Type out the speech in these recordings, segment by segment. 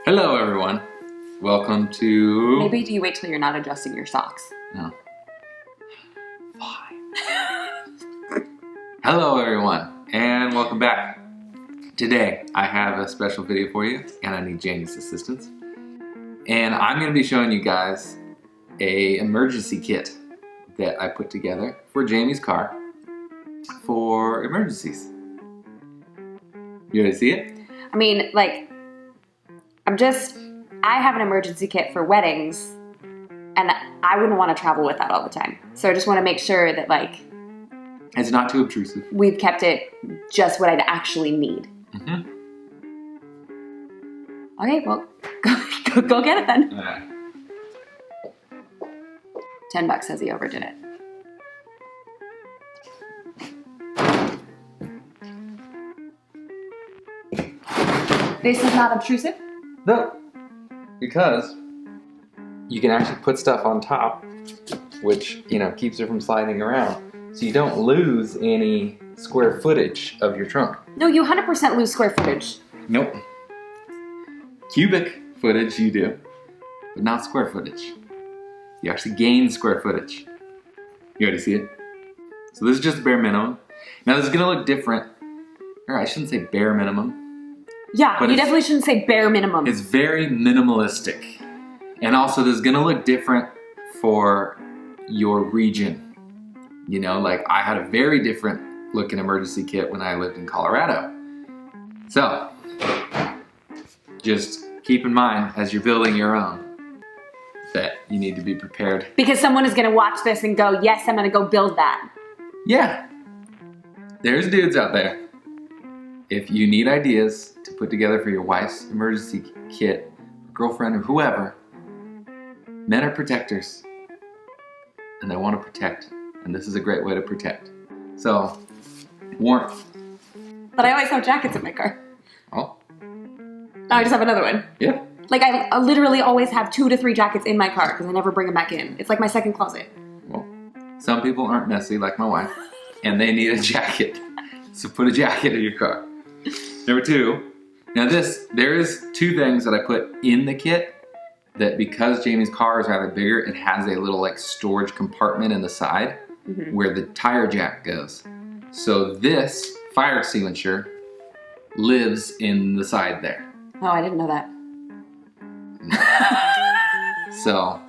Hello, everyone. Welcome to... Maybe do you wait till you're not adjusting your socks? No. Fine. Hello, everyone, and welcome back. Today, I have a special video for you, and I need Jamie's assistance. And I'm going to be showing you guys an emergency kit that I put together for Jamie's car for emergencies. You ready to see it? I mean, like, I have an emergency kit for weddings, and I wouldn't want to travel with that all the time. So I just want to make sure that, like, it's not too obtrusive. We've kept it just what I'd actually need. Mm-hmm. Okay, well, go get it then. All right. $10 says he overdid it. This is not obtrusive? No, because you can actually put stuff on top, which, you know, keeps it from sliding around. So you don't lose any square footage of your trunk. No, you 100% lose square footage. Nope. Cubic footage you do, but not square footage. You actually gain square footage. You already see it? So this is just bare minimum. Now this is gonna look different, or I shouldn't say bare minimum. Yeah, but you definitely shouldn't say bare minimum. It's very minimalistic. And also this is gonna look different for your region. You know, like I had a very different looking emergency kit when I lived in Colorado. So, just keep in mind as you're building your own that you need to be prepared. Because someone is gonna watch this and go, yes, I'm gonna go build that. Yeah, there's dudes out there. If you need ideas to put together for your wife's emergency kit, girlfriend, or whoever, men are protectors. And they want to protect. And this is a great way to protect. So, warmth. But I always have jackets in my car. Oh. Now I just have another one. Yeah. Like I literally always have 2 to 3 jackets in my car because I never bring them back in. It's like my second closet. Well, some people aren't messy like my wife, and they need a jacket. So put a jacket in your car. Number 2, now there is 2 things that I put in the kit that because Jamie's car is rather bigger, it has a little like storage compartment in the side where the tire jack goes. So this fire extinguisher lives in the side there. Oh, I didn't know that. So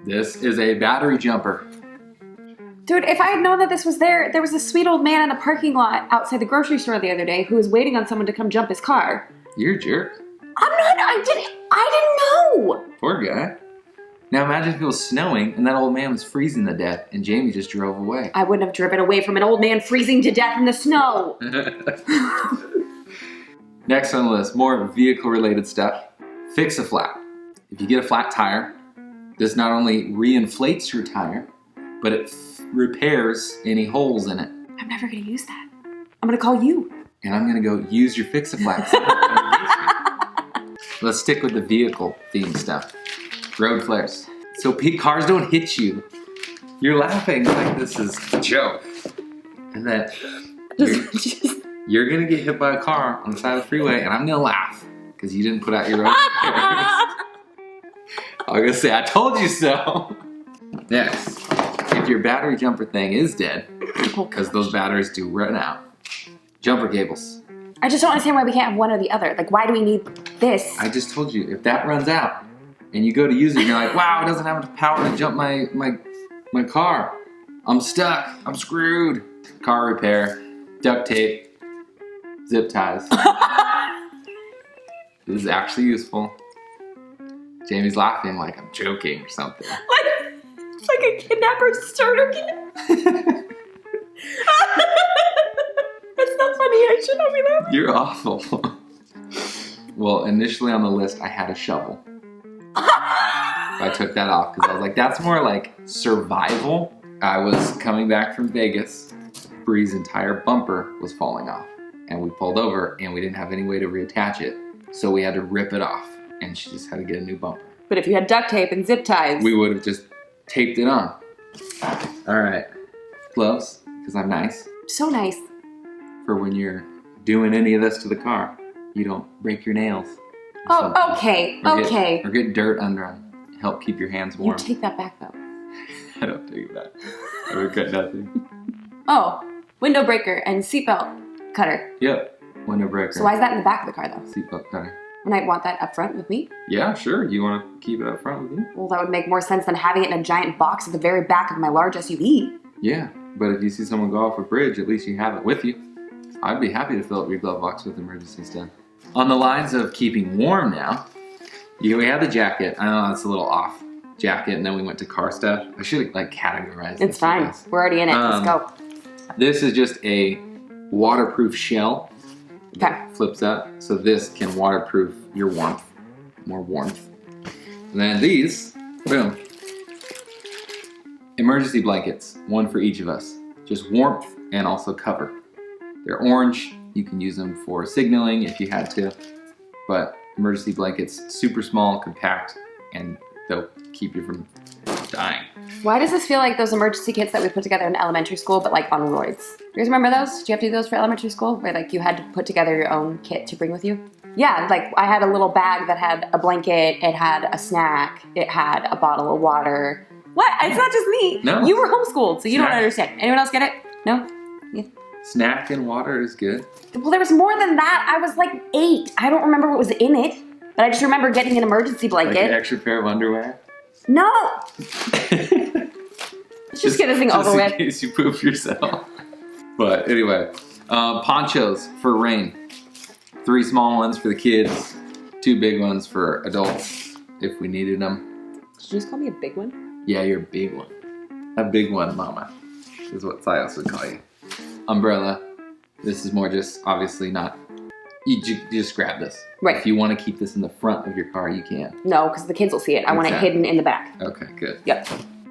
this is a battery jumper. Dude, if I had known that this was there was a sweet old man in a parking lot outside the grocery store the other day who was waiting on someone to come jump his car. You're a jerk. I didn't know. Poor guy. Now imagine if it was snowing and that old man was freezing to death and Jamie just drove away. I wouldn't have driven away from an old man freezing to death in the snow. Next on the list, more vehicle-related stuff. Fix a flat. If you get a flat tire, this not only reinflates your tire, but it repairs any holes in it. I'm never gonna use that. I'm gonna call you. And I'm gonna go use your Fix-A-Flat. Let's stick with the vehicle theme stuff. Road flares. So cars don't hit you. You're laughing like this is a joke. And that you're gonna get hit by a car on the side of the freeway and I'm gonna laugh because you didn't put out your road flares. I'm gonna say, I told you so. Next, if your battery jumper thing is dead, because those batteries do run out, jumper cables. I just don't understand why we can't have one or the other. Like, why do we need this? I just told you, if that runs out and you go to use it and you're like, wow, it doesn't have enough power to jump my car. I'm stuck, I'm screwed. Car repair, duct tape, zip ties. This is actually useful. Jamie's laughing like I'm joking or something. It's like a kidnapper's starter kit. That's not funny. I should not be laughing. You're awful. Well, initially on the list, I had a shovel. I took that off because I was like, that's more like survival. I was coming back from Vegas. Bree's entire bumper was falling off. And we pulled over and we didn't have any way to reattach it. So we had to rip it off. And she just had to get a new bumper. But if you had duct tape and zip ties, we would have just taped it on. All right. Gloves, because I'm nice. So nice. For when you're doing any of this to the car. you don't break your nails. Oh, okay, okay. Or get dirt under them. Help keep your hands warm. You take that back, though. I don't take it back. I regret nothing. Oh, window breaker and seatbelt cutter. Yep, window breaker. So why is that in the back of the car, though? Seatbelt cutter. And I want that up front with me? Yeah, sure. You want to keep it up front with you? Well, that would make more sense than having it in a giant box at the very back of my large SUV. Yeah, but if you see someone go off a bridge, at least you have it with you. I'd be happy to fill up your glove box with emergency stuff. On the lines of keeping warm now, we had the jacket. I know that's a little off. Jacket, and then we went to car stuff. I should have categorized It's fine. We're already in it. Let's go. This is just a waterproof shell. Okay. Flips up, so this can waterproof your warmth. More warmth. And then these, boom. Emergency blankets, one for each of us. Just warmth and also cover. They're orange. You can use them for signaling if you had to. But emergency blankets, super small, compact, and they'll keep you from dying. Why does this feel like those emergency kits that we put together in elementary school, but on roids? Do you guys remember those? Did you have to do those for elementary school? Where you had to put together your own kit to bring with you? Yeah, I had a little bag that had a blanket, it had a snack, it had a bottle of water. What? It's not just me. No. You were homeschooled, so you don't understand. Anyone else get it? No? Yeah. Snack and water is good. Well, there was more than that. I was 8. I don't remember what was in it, but I just remember getting an emergency blanket. Like an extra pair of underwear? No! Let's just get this thing over with. In case you poop yourself. But anyway, ponchos for rain. 3 small ones for the kids, 2 big ones for adults if we needed them. Did you just call me a big one? Yeah, you're a big one. A big one, mama, is what Silas would call you. Umbrella. This is more just obviously not. You just grab this. Right. If you want to keep this in the front of your car, you can. No, because the kids will see it. I want it hidden in the back. Okay, good. Yep.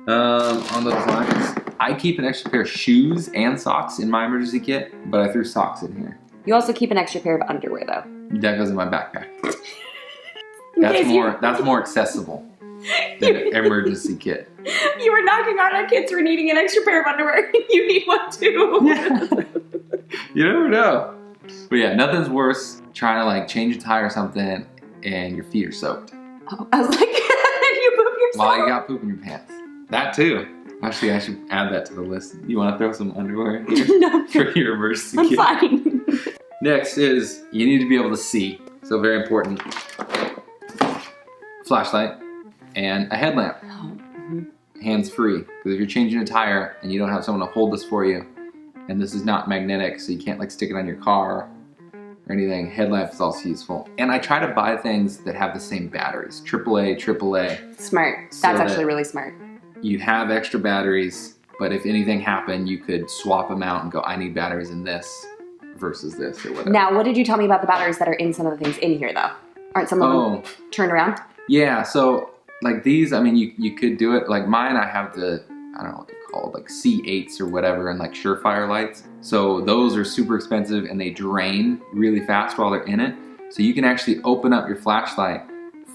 On those lines, I keep an extra pair of shoes and socks in my emergency kit, but I threw socks in here. You also keep an extra pair of underwear, though. That goes in my backpack. That's more accessible than an emergency kit. You were knocking on our kids for needing an extra pair of underwear. You need one too. Yeah. You never know. But yeah, nothing's worse trying to change a tire or something and your feet are soaked. Oh, I was like, you poop yourself? Well, you got poop in your pants. That too. Actually, I should add that to the list. You want to throw some underwear in here? No. For your emergency kit? I'm fine. Next is you need to be able to see. So very important. Flashlight and a headlamp. Hands free. Because if you're changing a tire and you don't have someone to hold this for you, and this is not magnetic, so you can't stick it on your car or anything, headlamp is also useful. And I try to buy things that have the same batteries. AAA. Smart. That's actually really smart. You have extra batteries, but if anything happened, you could swap them out and go, I need batteries in this versus this or whatever. Now, what did you tell me about the batteries that are in some of the things in here, though? Aren't some of them turned around? Yeah, so these, you could do it. Mine, I have the, I don't know what they're called, C8s or whatever, and Surefire lights. So those are super expensive and they drain really fast while they're in it. So you can actually open up your flashlight,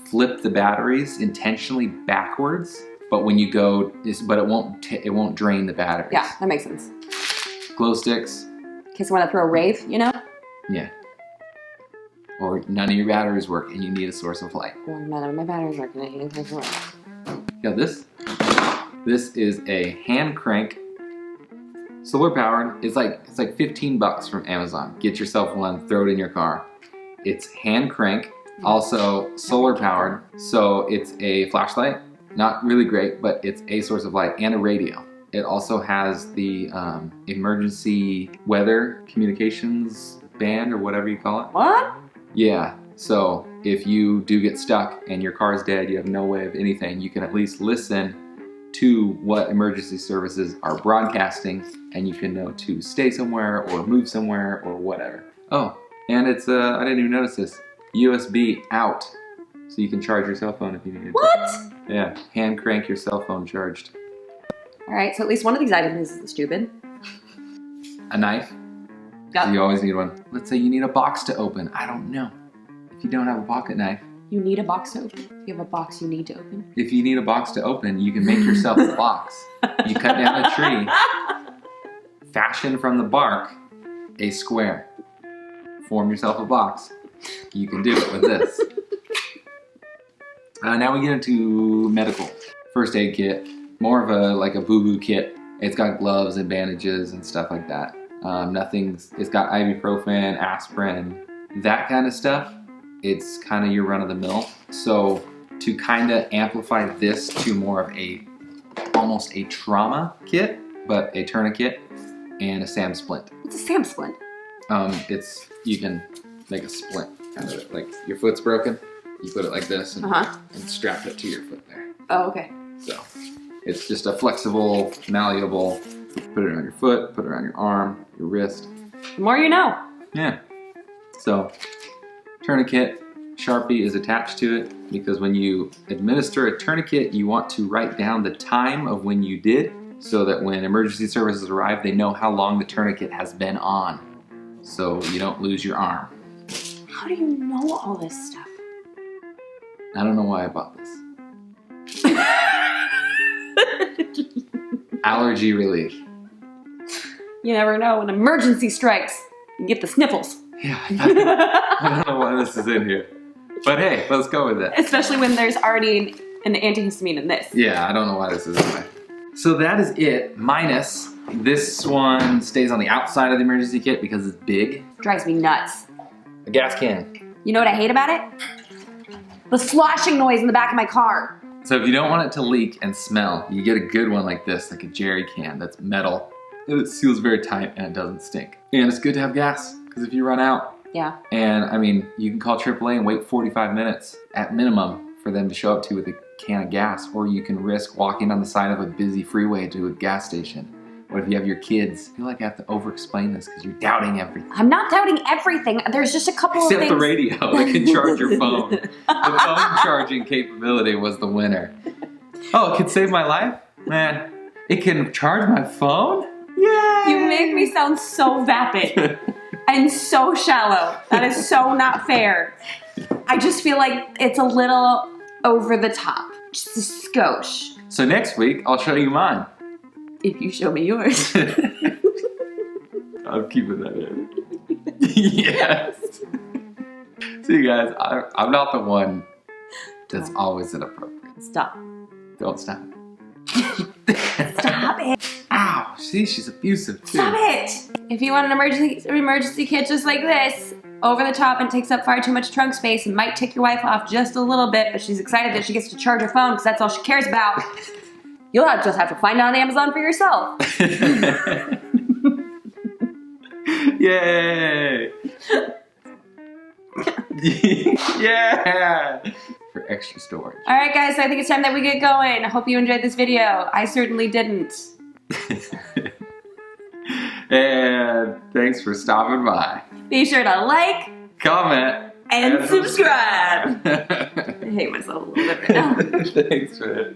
flip the batteries intentionally backwards, but when you go, but it won't drain the batteries. Yeah, that makes sense. Glow sticks. In case you want to throw a rave, Yeah. Or none of your batteries work and you need a source of light. Well, none of my batteries work and I need a source of light. Yeah, this is a hand crank, solar powered. It's like $15 from Amazon. Get yourself one, throw it in your car. It's hand crank, also solar powered. So it's a flashlight, not really great, but it's a source of light and a radio. It also has the emergency weather communications band or whatever you call it. What? Yeah, so if you do get stuck and your car's dead, you have no way of anything, you can at least listen to what emergency services are broadcasting and you can know to stay somewhere or move somewhere or whatever. Oh, and it's, I didn't even notice this, USB out. So you can charge your cell phone if you need it. What? Yeah, hand crank your cell phone charged. All right, so at least one of these items isn't stupid. A knife. Yep. So you always need one. Let's say you need a box to open. I don't know. If you don't have a pocket knife. You need a box to open? If you have a box you need to open? If you need a box to open, you can make yourself a box. You cut down a tree, fashion from the bark a square. Form yourself a box. you can do it with this. Now we get into medical. First aid kit. More of a boo-boo kit. It's got gloves and bandages and stuff like that. It's got ibuprofen, aspirin, that kind of stuff. It's kind of your run-of-the-mill. So to kind of amplify this to more of almost a trauma kit, but a tourniquet and a SAM splint. What's a SAM splint? You can make a splint out of it. Like your foot's broken, you put it like this and strap it to your foot there. Oh, okay. So it's just a flexible, malleable, put it on your foot, put it around your arm, your wrist. The more you know. Yeah. So tourniquet, Sharpie is attached to it because when you administer a tourniquet, you want to write down the time of when you did so that when emergency services arrive, they know how long the tourniquet has been on so you don't lose your arm. How do you know all this stuff? I don't know why I bought this. Allergy relief. You never know when emergency strikes. You get the sniffles. Yeah, I don't know why this is in here. But hey, let's go with it. Especially when there's already an antihistamine in this. Yeah, I don't know why this is in there. So that is it, minus this one stays on the outside of the emergency kit because it's big. Drives me nuts. A gas can. You know what I hate about it? The sloshing noise in the back of my car. So if you don't want it to leak and smell, you get a good one like this, like a jerry can that's metal. And it seals very tight and it doesn't stink. And it's good to have gas, because if you run out, yeah. And I mean, you can call AAA and wait 45 minutes at minimum for them to show up to you with a can of gas, or you can risk walking on the side of a busy freeway to a gas station. What if you have your kids? I feel like I have to over-explain this because you're doubting everything. I'm not doubting everything. There's just a couple of things. Except the radio that can charge your phone. The phone charging capability was the winner. Oh, it can save my life? Man, it can charge my phone? Yay! You make me sound so vapid and so shallow. That is so not fair. I just feel like it's a little over the top. Just a skosh. So next week, I'll show you mine. If you show me yours. I'm keeping that in. Yes. See, guys, I'm not the one that's always inappropriate. Stop. Don't stop. Stop it. Ow. See, she's abusive too. Stop it. If you want an emergency kit just like this, over the top and takes up far too much trunk space and might tick your wife off just a little bit, but she's excited that she gets to charge her phone because that's all she cares about. You'll just have to find it on Amazon for yourself. Yay! Yeah! For extra storage. All right, guys, so I think it's time that we get going. I hope you enjoyed this video. I certainly didn't. And thanks for stopping by. Be sure to like, comment, and subscribe. I hate myself a little bit right now. Thanks, man.